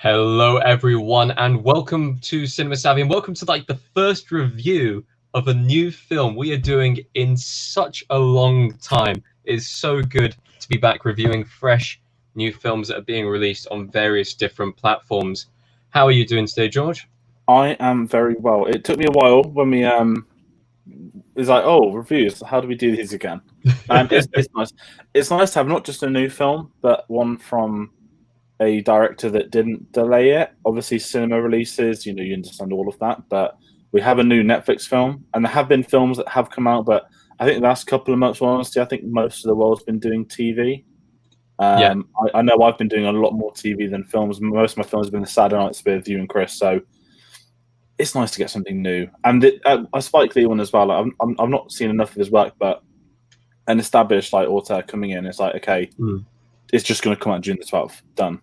Hello, everyone, and welcome to Cinematography, and welcome to the first review of a new film we are doing in such a long time. It's so good to be back reviewing fresh new films that are being released on various different platforms. How are you doing today, George? I am very well. It took me a while when we it's like, oh, reviews. How do we do these again? It's nice. It's nice to have not just a new film, but one from a director that didn't delay it. Obviously, cinema releases, you understand all of that. But we have a new Netflix film, and there have been films that have come out. But I think the last couple of months, well, honestly, I think most of the world's been doing TV. Yeah. I know I've been doing a lot more TV than films. Most of my films have been the Saturday nights with you and Chris. So it's nice to get something new. And a Spike Lee one as well. Like, I've not seen enough of his work, but an established author coming in, it's like, okay, it's just going to come out June the 12th. Done.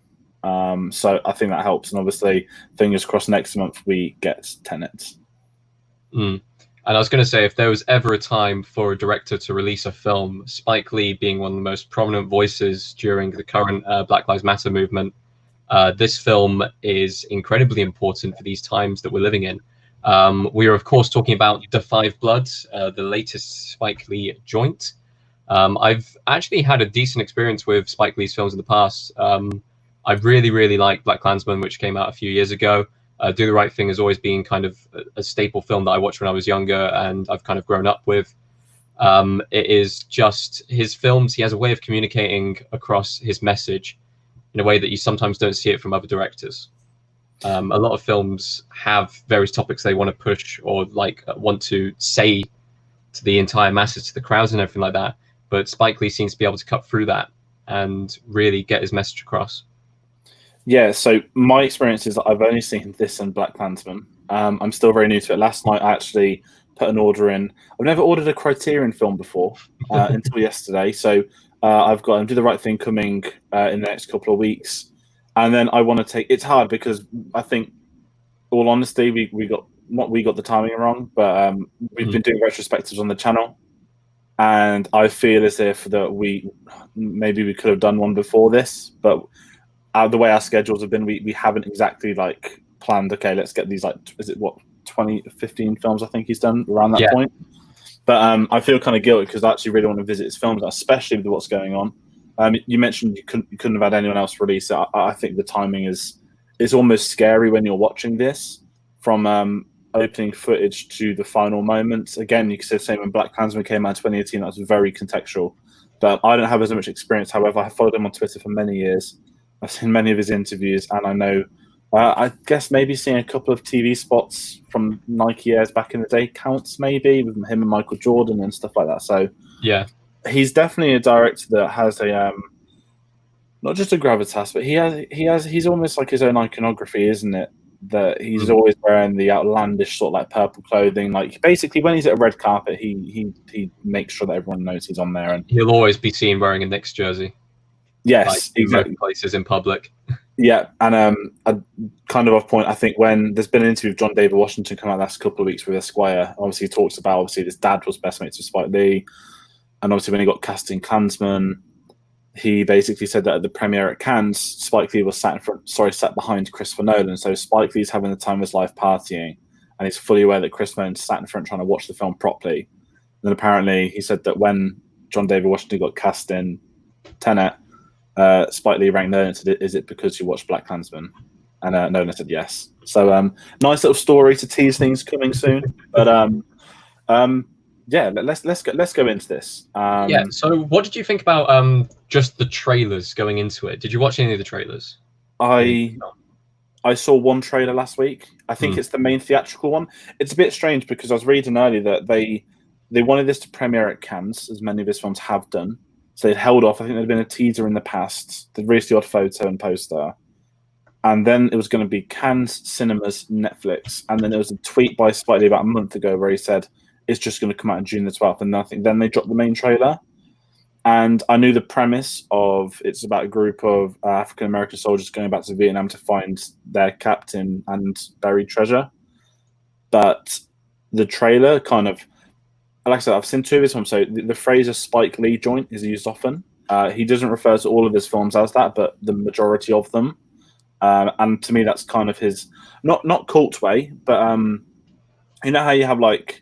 So I think that helps. And obviously, fingers crossed, next month we get Tenet. And I was going to say, if there was ever a time for a director to release a film, Spike Lee being one of the most prominent voices during the current Black Lives Matter movement, this film is incredibly important for these times that we're living in. We are, of course, talking about The Five Bloods, the latest Spike Lee joint. I've actually had a decent experience with Spike Lee's films in the past. I really, really like BlacKkKlansman, which came out a few years ago. Do the Right Thing has always been kind of a staple film that I watched when I was younger, and I've kind of grown up with. It is just his films. He has a way of communicating across his message in a way that you sometimes don't see it from other directors. A lot of films have various topics they want to push or want to say to the entire masses, to the crowds and everything like that. But Spike Lee seems to be able to cut through that and really get his message across. Yeah, so my experience is that I've only seen this and BlacKkKlansman. I'm still very new to it. Last night I actually put an order in. I've never ordered a Criterion film before until yesterday. So I've got Do the Right Thing coming in the next couple of weeks. And then I want to take, it's hard because I think, all honesty, we got the timing wrong, but we've been doing retrospectives on the channel. And I feel as if that we could have done one before this, but the way our schedules have been, we haven't exactly planned, okay, let's get these, is it what, 15 films I think he's done around that point. But I feel kind of guilty because I actually really want to visit his films, especially with what's going on. You mentioned you couldn't have had anyone else release it. I think the timing is almost scary when you're watching this, from opening footage to the final moments. Again, you could say the same when BlacKkKlansman came out in 2018. That was very contextual. But I don't have as much experience. However, I followed him on Twitter for many years. I've seen many of his interviews, and I know, I guess maybe seeing a couple of TV spots from Nike years back in the day counts, maybe, with him and Michael Jordan and stuff like that. So yeah, he's definitely a director that has a not just a gravitas, but he's almost like his own iconography, isn't it? That he's always wearing the outlandish sort of purple clothing. Like, basically, when he's at a red carpet, he makes sure that everyone knows he's on there, and he'll always be seen wearing a Knicks jersey. Yes, exactly. Places in public. Yeah, and a kind of off point, I think, when there's been an interview with John David Washington come out the last couple of weeks with Esquire, obviously he talks about, his dad was best mates with Spike Lee, and obviously when he got cast in Klansman, he basically said that at the premiere at Cannes, Spike Lee was sat behind Christopher Nolan. So Spike Lee's having the time of his life partying, and he's fully aware that Chris Nolan sat in front trying to watch the film properly. And then apparently he said that when John David Washington got cast in Tenet, Spike Lee rang Nolan and said, "Is it because you watched BlacKkKlansman?" And Nolan said yes. So nice little story to tease things coming soon. But yeah, let's go into this. Yeah. So, what did you think about just the trailers going into it? Did you watch any of the trailers? I saw one trailer last week. I think it's the main theatrical one. It's a bit strange because I was reading earlier that they wanted this to premiere at Cannes, as many of his films have done. So they'd held off. I think there'd been a teaser in the past. They'd released the odd photo and poster. And then it was going to be Cannes, Cinemas, Netflix. And then there was a tweet by Spike Lee about a month ago where he said, it's just going to come out on June the 12th. And I think then they dropped the main trailer. And I knew the premise of it's about a group of African-American soldiers going back to Vietnam to find their captain and buried treasure. But the trailer kind of, like I said, I've seen two of his films, so the phrase "a Spike Lee joint" is used often. He doesn't refer to all of his films as that, but the majority of them. And to me, that's kind of his not cult way, but you know how you have like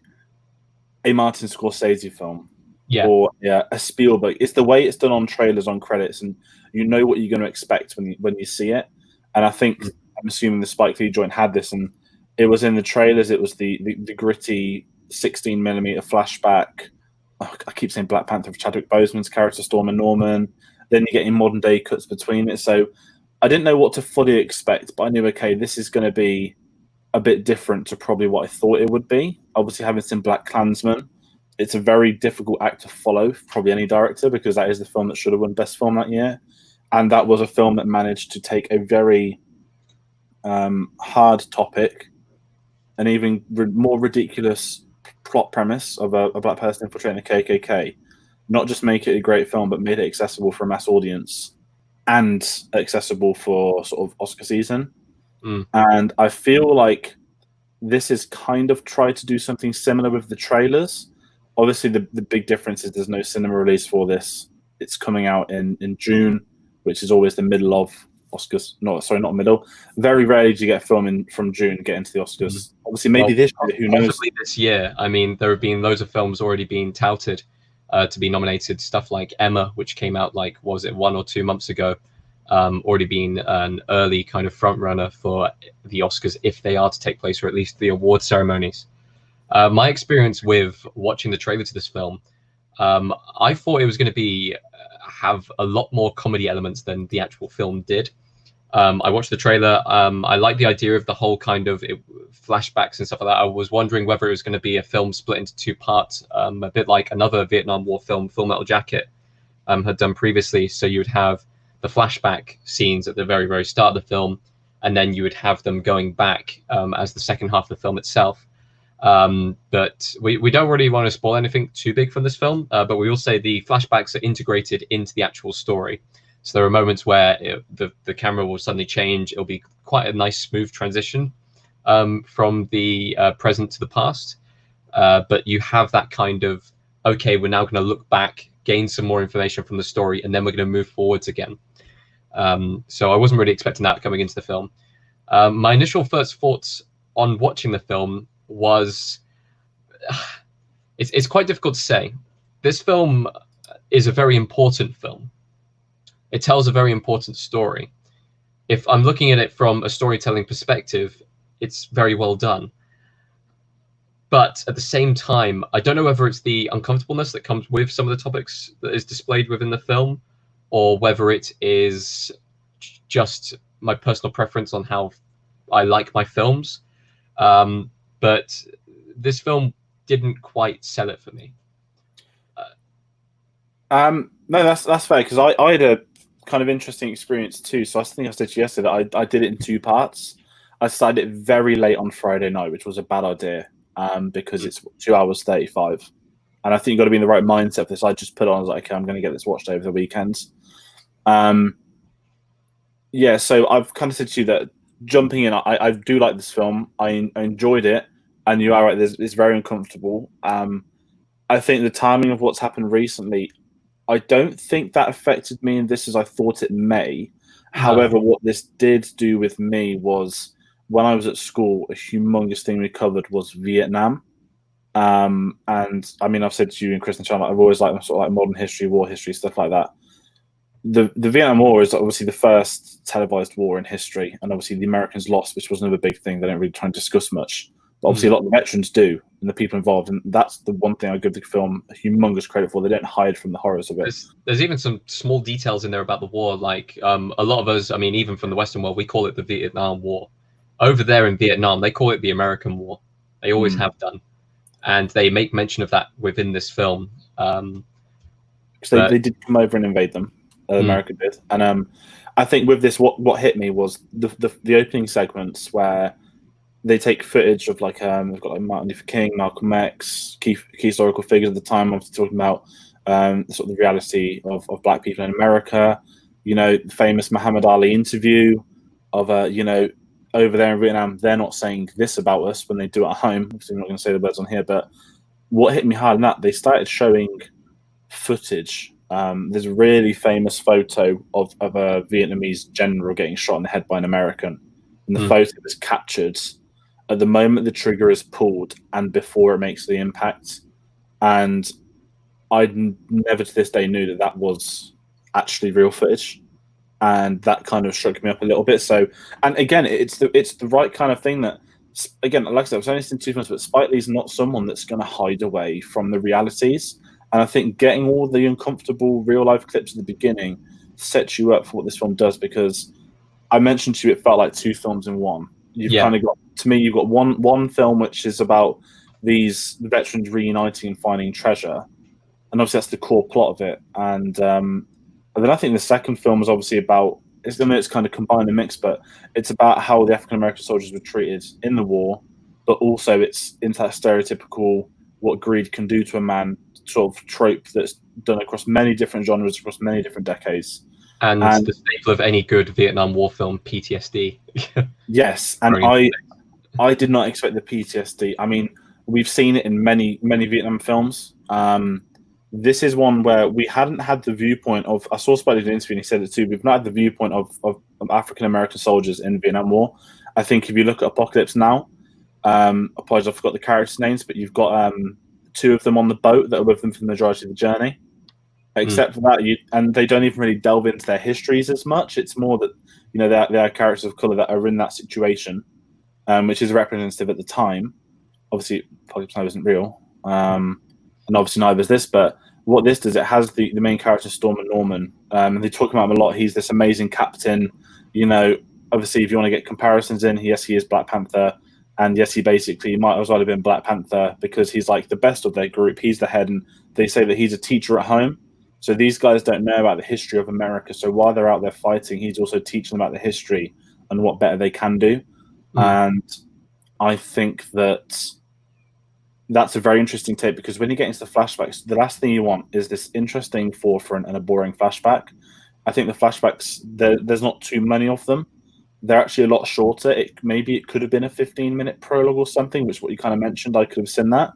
a Martin Scorsese film Yeah. or a Spielberg. It's the way it's done on trailers, on credits, and you know what you're going to expect when you see it. And I think I'm assuming the Spike Lee joint had this, and it was in the trailers. It was the gritty 16mm flashback. Oh, I keep saying Black Panther for Chadwick Boseman's character, Storm and Norman. Then you're getting modern day cuts between it. So I didn't know what to fully expect, but I knew, okay, this is going to be a bit different to probably what I thought it would be. Obviously, having seen Black Klansman, it's a very difficult act to follow for probably any director, because that is the film that should have won Best Film that year. And that was a film that managed to take a very hard topic, an even more ridiculous plot premise of a black person infiltrating the KKK, not just make it a great film, but made it accessible for a mass audience and accessible for sort of Oscar season. And I feel like this is kind of tried to do something similar with the trailers. Obviously, the big difference is there's no cinema release for this. It's coming out in June, which is always the middle of Oscars. No, sorry, not middle. Very rarely do you get a film from June get into the Oscars. Obviously, maybe this year, who knows? This year, I mean, there have been loads of films already being touted to be nominated. Stuff like Emma, which came out like, what was it, 1 or 2 months ago, already been an early kind of front runner for the Oscars if they are to take place, or at least the award ceremonies. My experience with watching the trailer to this film, I thought it was going to have a lot more comedy elements than the actual film did. I watched the trailer. I like the idea of the whole kind of flashbacks and stuff like that. I was wondering whether it was going to be a film split into 2 parts, a bit like another Vietnam War film, Full Metal Jacket, had done previously. So you would have the flashback scenes at the very, very start of the film, and then you would have them going back as the second half of the film itself. But we don't really want to spoil anything too big from this film, but we will say the flashbacks are integrated into the actual story. So there are moments where the camera will suddenly change. It'll be quite a nice, smooth transition from the present to the past. But you have that kind of, okay, we're now going to look back, gain some more information from the story, and then we're going to move forwards again. So I wasn't really expecting that coming into the film. My initial first thoughts on watching the film was, it's quite difficult to say. This film is a very important film. It tells a very important story. If I'm looking at it from a storytelling perspective, it's very well done. But at the same time, I don't know whether it's the uncomfortableness that comes with some of the topics that is displayed within the film, or whether it is just my personal preference on how I like my films. But this film didn't quite sell it for me. No, that's fair, because I had a kind of interesting experience too. So I think I said to you yesterday that I did it in 2 parts. I started it very late on Friday night, which was a bad idea, because it's 2 hours 35, and I think you've got to be in the right mindset for this. I just put on, I was like, okay, I'm going to get this watched over the weekend. Yeah, so I've kind of said to you that jumping in, I do like this film. I enjoyed it, and you are right, it's very uncomfortable. I think the timing of what's happened recently, I don't think that affected me in this as I thought it may. No. However, what this did do with me was, when I was at school, a humongous thing we covered was Vietnam. And I mean, I've said to you and Chris and Sean, I've always liked sort of like modern history, war history, stuff like that. The Vietnam War is obviously the first televised war in history, and obviously the Americans lost, which was another big thing they don't really try and discuss much. But obviously a lot of the veterans do, and the people involved, and that's the one thing I give the film a humongous credit for. They don't hide from the horrors of it. There's even some small details in there about the war, like a lot of us, I mean, even from the Western world, we call it the Vietnam War. Over there in Vietnam, they call it the American War. They always have done, and they make mention of that within this film. Because they did come over and invade them. America did, and I think with this, what hit me was the opening segments where they take footage of like they've got like Martin Luther King, Malcolm X, key historical figures at the time. Obviously talking about sort of the reality of black people in America. You know, the famous Muhammad Ali interview of you know, over there in Vietnam, they're not saying this about us when they do it at home. Obviously, I'm not going to say the words on here, but what hit me hard in that, they started showing footage There's a really famous photo of a Vietnamese general getting shot in the head by an American, and the photo is captured at the moment the trigger is pulled and before it makes the impact. And I never to this day knew that was actually real footage, and that kind of shook me up a little bit. So, and again, it's the right kind of thing that, again, like I said, I was only seen 2 months, but Spike Lee's not someone that's going to hide away from the realities. And I think getting all the uncomfortable real life clips at the beginning sets you up for what this film does, because I mentioned to you it felt like two films in one. You've kind of got, to me, you've got one film which is about these veterans reuniting and finding treasure, and obviously that's the core plot of it. And then I think the second film is obviously about, it's kind of combined and mixed, but it's about how the African American soldiers were treated in the war, but also it's into that stereotypical what greed can do to a man sort of trope that's done across many different genres, across many different decades. And the staple of any good Vietnam War film, PTSD. Yes, and I did not expect the PTSD. I mean, we've seen it in many Vietnam films. This is one where we hadn't had the viewpoint of, I saw Spike Lee in an interview and he said it too, we've not had the viewpoint of African-American soldiers in Vietnam War. I think if you look at Apocalypse Now, apologies, I forgot the characters' names, but you've got two of them on the boat that are with them for the majority of the journey. Except for that, and they don't even really delve into their histories as much. It's more that, you know, they are characters of color that are in that situation, which is representative at the time. Obviously, Apocalypse Now isn't real, and obviously neither is this. But what this does, it has the main character Storm and Norman, and they talk about him a lot. He's this amazing captain. You know, obviously, if you want to get comparisons in, yes, he is Black Panther, and yes, he basically might as well have been Black Panther because he's like the best of their group. He's the head, and they say that he's a teacher at home. So these guys don't know about the history of America. So while they're out there fighting, he's also teaching them about the history and what better they can do. And I think that that's a very interesting tape, because when you get into the flashbacks, the last thing you want is this interesting forefront and a boring flashback. I think the flashbacks, there's not too many of them. They're actually a lot shorter. Maybe it could have been a 15-minute prologue or something, which what you kind of mentioned, I could have seen that.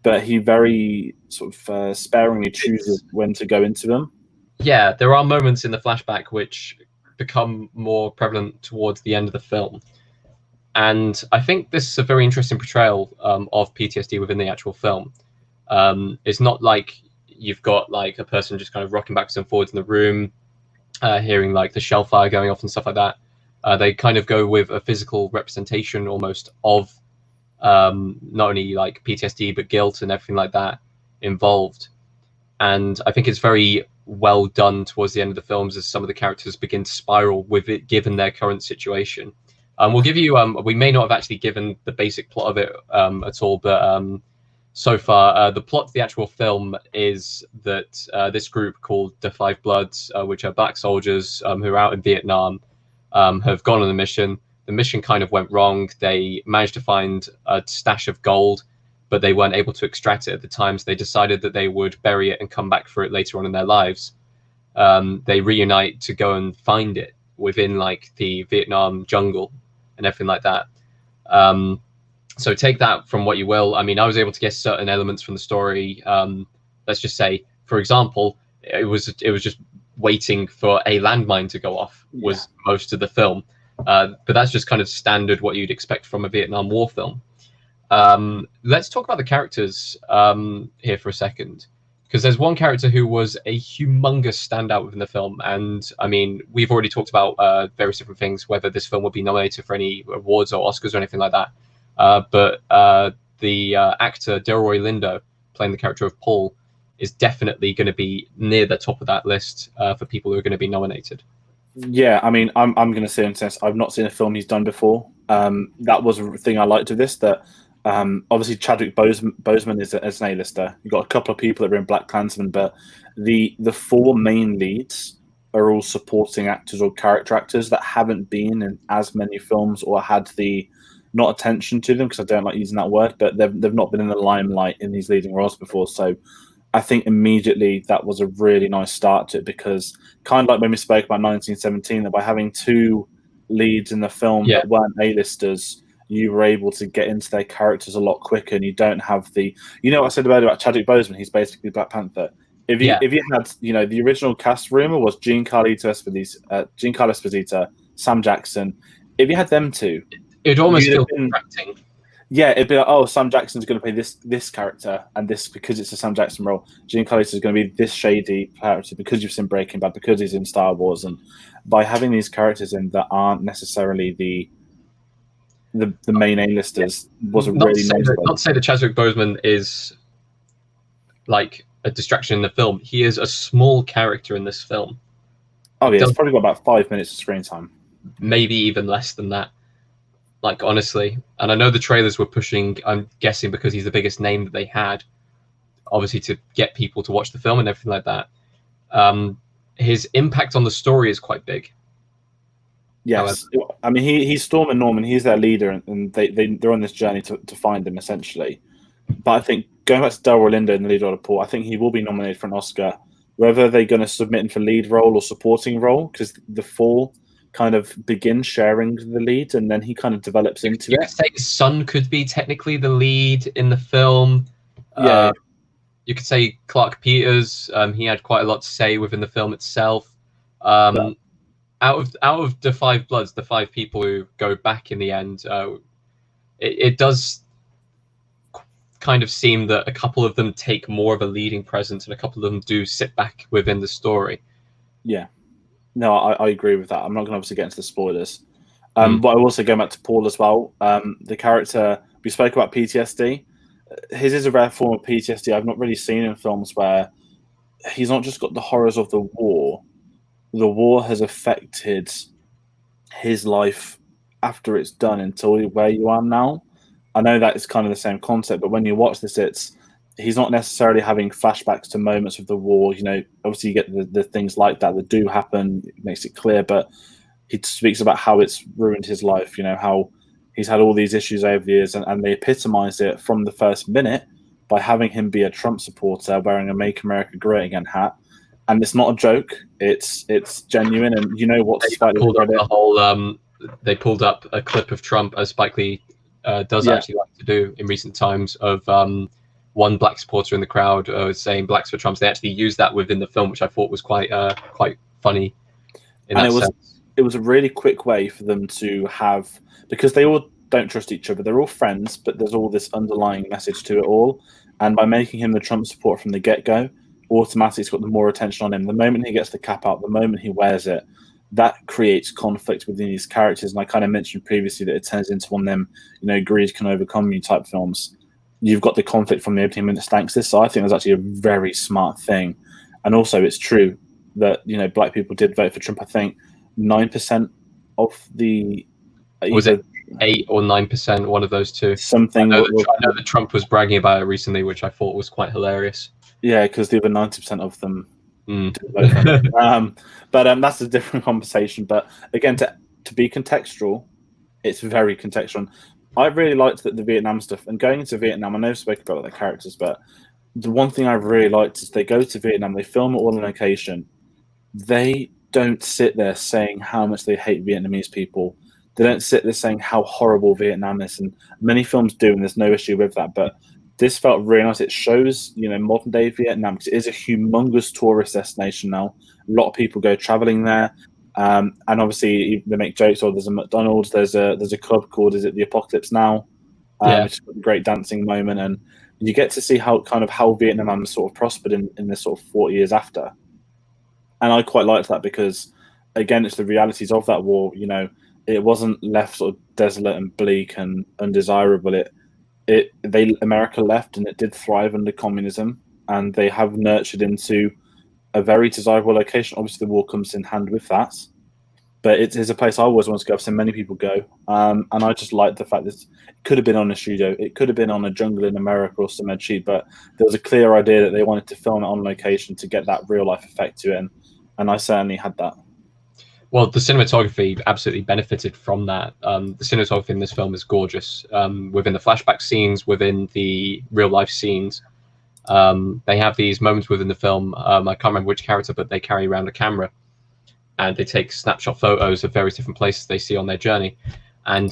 But he very sort of sparingly chooses when to go into them. Yeah, there are moments in the flashback which become more prevalent towards the end of the film. And I think this is a very interesting portrayal of PTSD within the actual film. It's not like you've got like a person just kind of rocking backwards and forwards in the room, hearing like the shell fire going off and stuff like that. They kind of go with a physical representation almost of not only like PTSD but guilt and everything like that involved. And I think it's very well done towards the end of the films as some of the characters begin to spiral with it, given their current situation. We'll give you we may not have actually given the basic plot of it at all, but so far the plot of the actual film is that this group called the Five Bloods, which are black soldiers who are out in Vietnam, have gone on a mission. The mission kind of went wrong. They managed to find a stash of gold, but they weren't able to extract it at the time. So they decided that they would bury it and come back for it later on in their lives. They reunite to go and find it within like the Vietnam jungle and everything like that. So take that from what you will. I mean, I was able to guess certain elements from the story. Let's just say, for example, it was just waiting for a landmine to go off was most of the film. But that's just kind of standard what you'd expect from a Vietnam War film. Let's talk about the characters here for a second, because there's one character who was a humongous standout within the film. And I mean, we've already talked about various different things, whether this film would be nominated for any awards or Oscars or anything like that. But the actor Delroy Lindo, playing the character of Paul, is definitely going to be near the top of that list for people who are going to be nominated. Yeah, I mean, I'm going to say in a sense, I've not seen a film he's done before. That was a thing I liked of this, that obviously Chadwick Boseman is an A-lister. You've got a couple of people that are in BlacKkKlansman, but the four main leads are all supporting actors or character actors that haven't been in as many films or had the, not attention to them, because I don't like using that word, but they've not been in the limelight in these leading roles before. So I think immediately that was a really nice start to it, because kind of like when we spoke about 1917, that by having two leads in the film that weren't A-listers, you were able to get into their characters a lot quicker, and you don't have the, you know what I said about Chadwick Boseman, he's basically Black Panther. If you had, the original cast rumor was Giancarlo Esposito, Sam Jackson. If you had them two, It'd almost you'd have feel been, distracting. yeah, it'd be like, oh, Sam Jackson's going to play this character, and this, because it's a Sam Jackson role. Giancarlo is going to be this shady character because you've seen Breaking Bad, because he's in Star Wars, and by having these characters in that aren't necessarily the main A-listers was a really nice way. Not to say that Chadwick Boseman is like a distraction in the film. He is a small character in this film. Oh yeah, it's probably got about 5 minutes of screen time. Maybe even less than that. Like, honestly. And I know the trailers were pushing, I'm guessing because he's the biggest name that they had, obviously to get people to watch the film and everything like that. His impact on the story is quite big. Yes. However, I mean, he's Storm and Norman. He's their leader, and they're on this journey to find him, essentially. But I think, going back to Delroy Lindo in The Lead Role of Paul, I think he will be nominated for an Oscar. Whether they're going to submit him for lead role or supporting role, because the four kind of begin sharing the lead, and then he kind of develops into it. You could say his son could be technically the lead in the film. Yeah. You could say Clark Peters. He had quite a lot to say within the film itself. Out of the five Bloods, the five people who go back in the end, it does kind of seem that a couple of them take more of a leading presence, and a couple of them do sit back within the story. Yeah. No, I agree with that. I'm not going to obviously get into the spoilers. But I also go back to Paul as well. The character, we spoke about PTSD. His is a rare form of PTSD I've not really seen in films, where he's not just got the horrors of the war. The war has affected his life after it's done until where you are now. I know that it's kind of the same concept, but when you watch this, he's not necessarily having flashbacks to moments of the war. Obviously you get the things like that do happen. It makes it clear, but he speaks about how it's ruined his life, how he's had all these issues over the years, and they epitomize it from the first minute by having him be a Trump supporter wearing a Make America Great Again hat. And it's not a joke. It's genuine, and what's slightly they pulled up a clip of Trump, as Spike Lee does actually like to do in recent times, of one black supporter in the crowd saying "Blacks for Trump." They actually used that within the film, which I thought was quite funny. It was a really quick way for them to have, because they all don't trust each other. They're all friends, but there's all this underlying message to it all. And by making him the Trump supporter from the get-go, automatically it's got the more attention on him. The moment he gets the cap out, the moment he wears it, that creates conflict within these characters. And I kind of mentioned previously that it turns into one of them, greed can overcome you type films. You've got the conflict from the opening minute stanks this. So I think it was actually a very smart thing. And also it's true that, black people did vote for Trump. I think 9% of the... Was it 8 or 9%, one of those two? Something. I know that Trump was bragging about it recently, which I thought was quite hilarious. Yeah, because the other 90% of them didn't vote for him. But that's a different conversation. But again, to be contextual, it's very contextual. I really liked the Vietnam stuff. And going into Vietnam, I know I've spoken about the characters, but the one thing I really liked is they go to Vietnam, they film it all on location. They don't sit there saying how much they hate Vietnamese people. They don't sit there saying how horrible Vietnam is. And many films do, and there's no issue with that. But this felt really nice. It shows, modern day Vietnam, because it is a humongous tourist destination now. A lot of people go traveling there. And obviously they make jokes, or there's a McDonald's, there's a club called, is it The Apocalypse Now? Which is a great dancing moment. And you get to see how Vietnam sort of prospered in this sort of 40 years after. And I quite liked that because, again, it's the realities of that war. It wasn't left sort of desolate and bleak and undesirable. America left, and it did thrive under communism, and they have nurtured into a very desirable location. Obviously, the war comes in hand with that, but it is a place I always want to go. I've seen many people go, and I just like the fact that it could have been on a studio, it could have been on a jungle in America or somewhere cheap, but there was a clear idea that they wanted to film it on location to get that real life effect to it, and I certainly had that. Well, the cinematography absolutely benefited from that. The cinematography in this film is gorgeous. Within the flashback scenes, within the real life scenes, they have these moments within the film. I can't remember which character, but they carry around a camera, and they take snapshot photos of various different places they see on their journey, and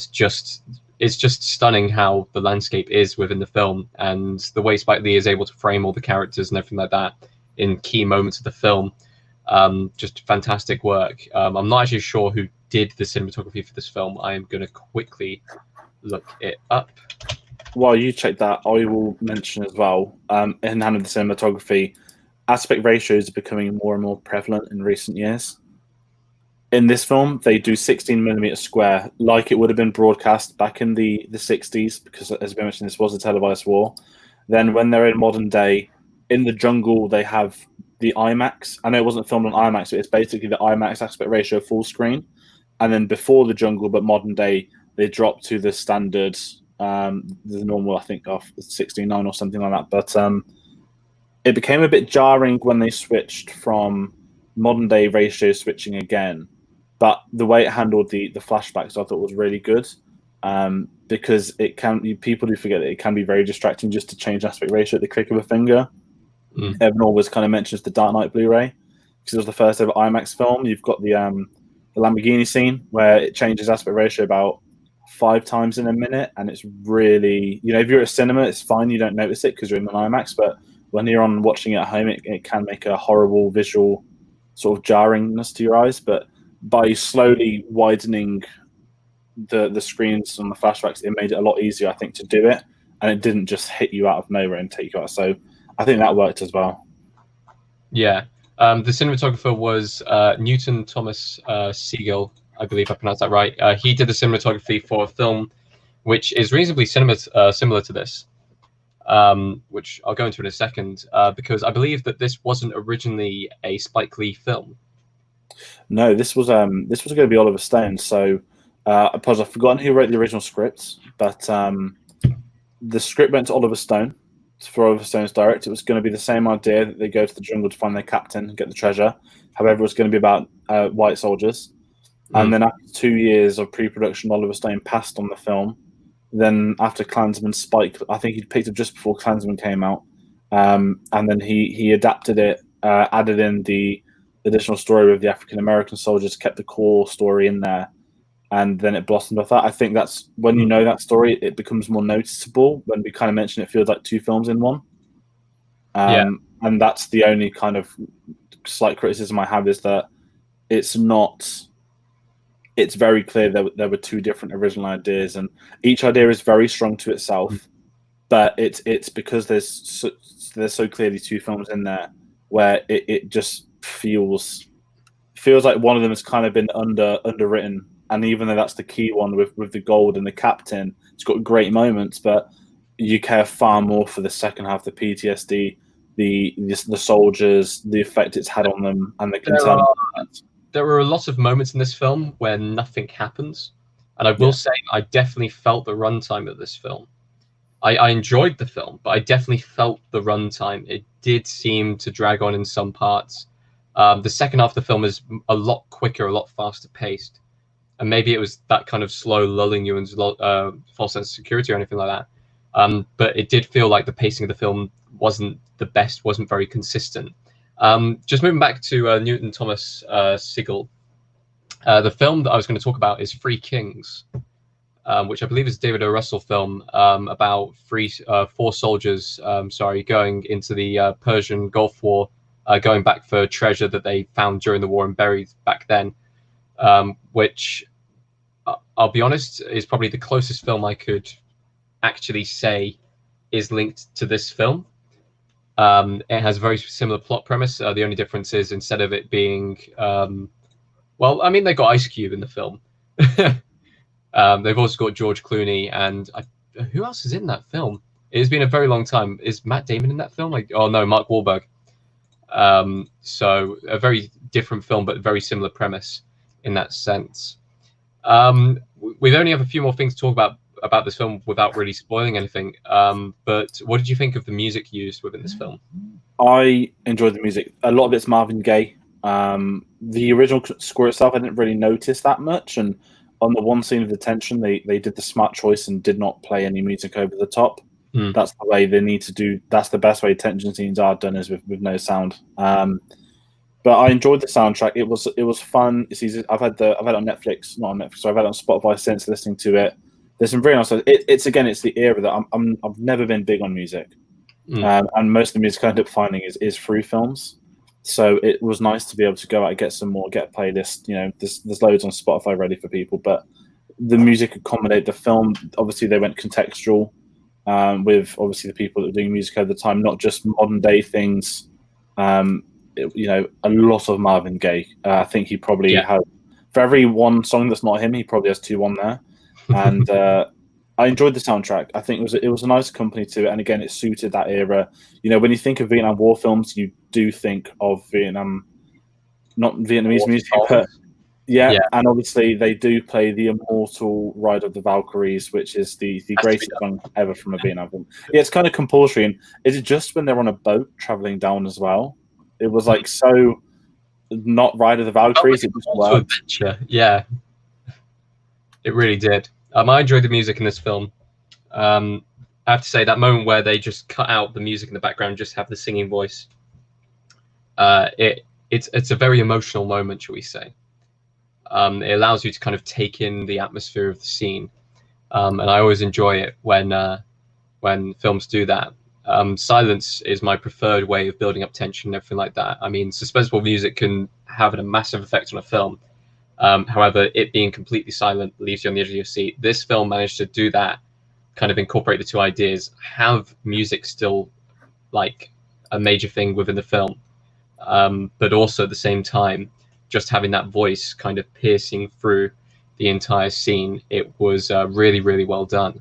it's just stunning how the landscape is within the film, and the way Spike Lee is able to frame all the characters and everything like that in key moments of the film. Just fantastic work. I'm not actually sure who did the cinematography for this film. I am going to quickly look it up. While you check that, I will mention as well, in hand of the cinematography, aspect ratios are becoming more and more prevalent in recent years. In this film, they do 16mm square, like it would have been broadcast back in the 60s, because as we mentioned, this was a televised war. Then when they're in modern day, in the jungle, they have the IMAX. I know it wasn't filmed on IMAX, but it's basically the IMAX aspect ratio full screen. And then before the jungle, but modern day, they drop to the standard, the normal, I think, of 16:9 or something like that. But it became a bit jarring when they switched from modern day ratio switching again. But the way it handled the flashbacks, I thought was really good, because it can, people do forget that it can be very distracting just to change aspect ratio at the click of a finger. Evan always kind of mentions the Dark Knight Blu-ray because it was the first ever IMAX film. You've got the Lamborghini scene where it changes aspect ratio about 5 times in a minute, and it's really, if you're at a cinema, it's fine, you don't notice it because you're in an IMAX, but when you're on watching it at home, it can make a horrible visual sort of jarringness to your eyes. But by slowly widening the screens on the flashbacks, it made it a lot easier, I think, to do it, and it didn't just hit you out of nowhere and take you out. So I think that worked as well. Yeah. The cinematographer was Newton Thomas Siegel, I believe I pronounced that right. He did the cinematography for a film which is reasonably similar to this, which I'll go into in a second, because I believe that this wasn't originally a Spike Lee film. No, this was going to be Oliver Stone. So I've forgotten who wrote the original script, but the script went to Oliver Stone for Oliver Stone's direct. It was going to be the same idea that they go to the jungle to find their captain and get the treasure. However, it was going to be about white soldiers. And then after 2 years of pre-production, Oliver Stone passed on the film. Then after Klansman, Spike, I think he'd picked up just before Klansman came out, and then he adapted it, added in the additional story with the African American soldiers, kept the core story in there, and then it blossomed off that. I think that's when you know that story, it becomes more noticeable. When we kind of mention it, feels like 2 films in one. And that's the only kind of slight criticism I have, is that it's not. It's very clear that there were 2 different original ideas, and each idea is very strong to itself. But it's because there's so clearly 2 films in there where it just feels like one of them has kind of been underwritten. And even though that's the key one with the gold and the captain, it's got great moments, but you care far more for the second half, the PTSD, the soldiers, the effect it's had on them, and the concern. There were a lot of moments in this film where nothing happens, and I will say I definitely felt the runtime of this film. I enjoyed the film, but I definitely felt the runtime. It did seem to drag on in some parts. The second half of the film is a lot quicker, a lot faster paced, and maybe it was that kind of slow lulling you into false sense of security or anything like that. But it did feel like the pacing of the film wasn't the best, wasn't very consistent. Just moving back to Newton Thomas Siegel, the film that I was going to talk about is Three Kings, which I believe is a David O. Russell film about 4 soldiers, going into the Persian Gulf War, going back for treasure that they found during the war and buried back then, which, I'll be honest, is probably the closest film I could actually say is linked to this film. It has a very similar plot premise. The only difference is, instead of it being, they got Ice Cube in the film. They've also got George Clooney, and who else is in that film? It's been a very long time. Is Matt Damon in that film? Mark Wahlberg. So a very different film, but very similar premise in that sense. We only have a few more things to talk about this film without really spoiling anything. But what did you think of the music used within this film? I enjoyed the music. A lot of it's Marvin Gaye. The original score itself, I didn't really notice that much. And on the one scene of detention, they did the smart choice and did not play any music over the top. That's the way they need to do. That's the best way detention scenes are done, is with no sound. But I enjoyed the soundtrack. It was fun. It's easy. I've had it on Netflix, not on Netflix. So I've had it on Spotify since, listening to it. There's some very nice. It's the era that I've never been big on music. And most of the music I ended up finding is through films. So it was nice to be able to go out and get some more, get a playlist. You know, there's loads on Spotify ready for people, but the music accommodate the film. Obviously, they went contextual with obviously the people that were doing music over the time, not just modern day things. You know, a lot of Marvin Gaye. I think he probably has, for every one song that's not him, he probably has two on there. And I enjoyed the soundtrack. I think it was a nice company to it, and again, it suited that era. You know, when you think of Vietnam War films, you do think of Vietnam, not Vietnamese music, but yeah, and obviously they do play the immortal "Ride of the Valkyries," which is the greatest song ever from a Vietnam film. Yeah, it's kind of compulsory. And is it just when they're on a boat traveling down as well? It was like so not Ride of the Valkyries. It just worked. Adventure. Yeah, it really did. I enjoyed the music in this film. I have to say that moment where they just cut out the music in the background, just have the singing voice. It's a very emotional moment, shall we say? It allows you to kind of take in the atmosphere of the scene, and I always enjoy it when films do that. Silence is my preferred way of building up tension and everything like that. I mean, suspenseful music can have a massive effect on a film. However, it being completely silent leaves you on the edge of your seat. This film managed to do that, kind of incorporate the two ideas, have music still like a major thing within the film, but also at the same time, just having that voice kind of piercing through the entire scene. It was really, really well done.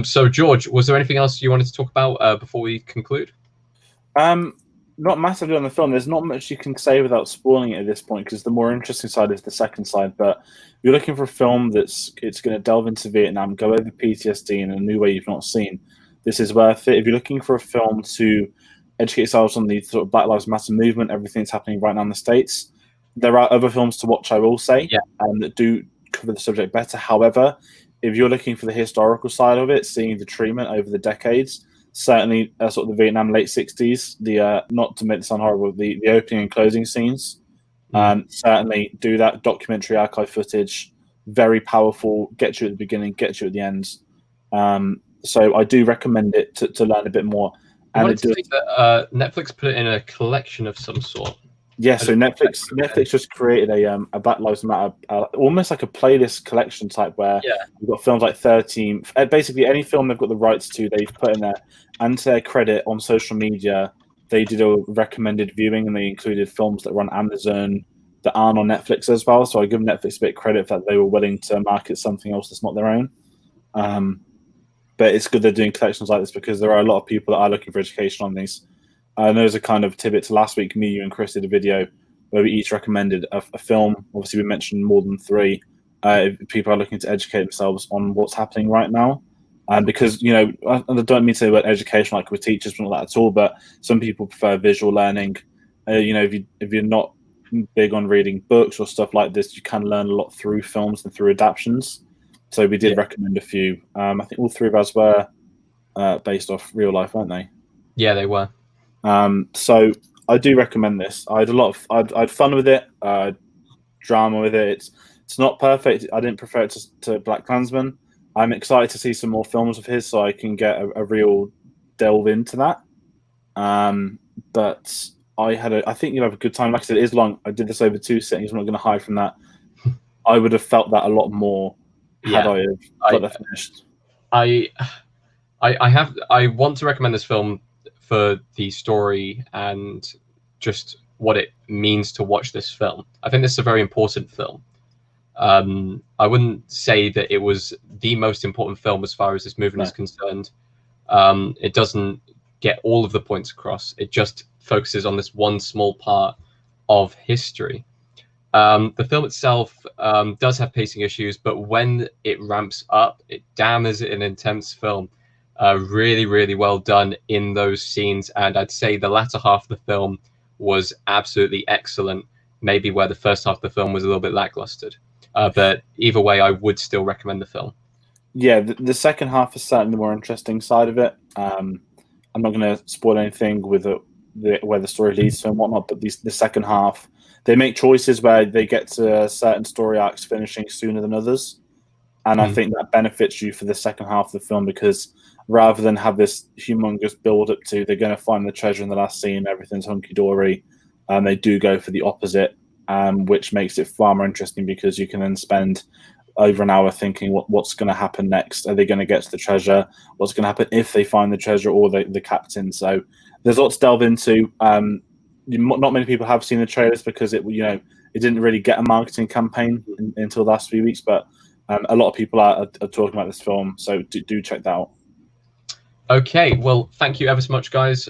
So, George, was there anything else you wanted to talk about before we conclude? Not massively on the film. There's not much you can say without spoiling it at this point, because the more interesting side is the second side. But if you're looking for a film it's going to delve into Vietnam, go over PTSD in a new way you've not seen, this is worth it. If you're looking for a film to educate yourselves on the sort of Black Lives Matter movement, everything that's happening right now in the States, there are other films to watch, I will say, that do cover the subject better. However, if you're looking for the historical side of it, seeing the treatment over the decades, certainly sort of the Vietnam late 60s, the not to make it sound horrible, the opening and closing scenes, certainly do that. Documentary archive footage, very powerful, gets you at the beginning, gets you at the end. So I do recommend it to learn a bit more. And it does, that, Netflix put it in a collection of some sort. Yeah, so Netflix just created a Black Lives Matter, almost like a playlist collection type, where you've got films like 13, basically any film they've got the rights to, they've put in there. And to their credit, on social media, they did a recommended viewing, and they included films that were on Amazon that aren't on Netflix as well. So I give Netflix a bit of credit for that they were willing to market something else that's not their own. But it's good they're doing collections like this, because there are a lot of people that are looking for education on these. And there's a kind of tidbit to last week. Me, you, and Chris did a video where we each recommended a film. Obviously, we mentioned more than three. If people are looking to educate themselves on what's happening right now. Because, you know, I don't mean to say about education like with teachers, not that at all, but some people prefer visual learning. You know, if you're not big on reading books or stuff like this, you can learn a lot through films and through adaptations. So we did recommend a few. I think all three of us were based off real life, weren't they? Yeah, they were. So I do recommend this. I had fun with it, drama with it. It's not perfect. I didn't prefer it to Black Klansman. I'm excited to see some more films of his, so I can get a real delve into that. But I think you'll have a good time. Like I said, it is long. I did this over 2 sittings. I'm not going to hide from that. I would have felt that a lot more had I have got that finished. I want to recommend this film for the story and just what it means to watch this film. I think this is a very important film. I wouldn't say that it was the most important film as far as this movement is concerned. It doesn't get all of the points across. It just focuses on this one small part of history. The film itself does have pacing issues, but when it ramps up, it damn is an intense film. Really, really well done in those scenes. And I'd say the latter half of the film was absolutely excellent, maybe where the first half of the film was a little bit lackluster. But either way, I would still recommend the film. Yeah, the second half is certainly the more interesting side of it. I'm not going to spoil anything with where the story leads to and whatnot, but the second half, they make choices where they get to certain story arcs finishing sooner than others. And I think that benefits you for the second half of the film, because rather than have this humongous build up to they're going to find the treasure in the last scene, everything's hunky dory, they do go for the opposite, which makes it far more interesting, because you can then spend over an hour thinking what's going to happen next. Are they going to get to the treasure? What's going to happen if they find the treasure, or the captain? So there's lots to delve into. Not many people have seen the trailers because it didn't really get a marketing campaign until the last few weeks, but a lot of people are talking about this film, so do check that out. Okay, well, thank you ever so much, guys,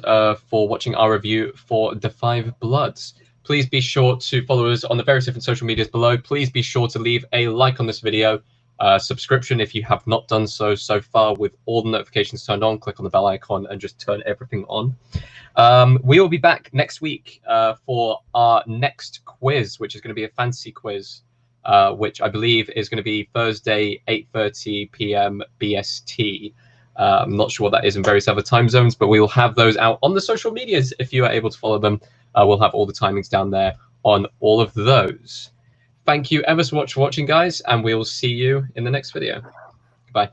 for watching our review for The Five Bloods. Please be sure to follow us on the various different social medias below. Please be sure to leave a like on this video, subscription if you have not done so far, with all the notifications turned on. Click on the bell icon and just turn everything on. We will be back next week for our next quiz, which is going to be a fantasy quiz, which I believe is going to be Thursday, 8:30 p.m. BST. I'm not sure what that is in various other time zones, but we will have those out on the social medias if you are able to follow them. We'll have all the timings down there on all of those. Thank you ever so much for watching, guys, and we will see you in the next video. Bye.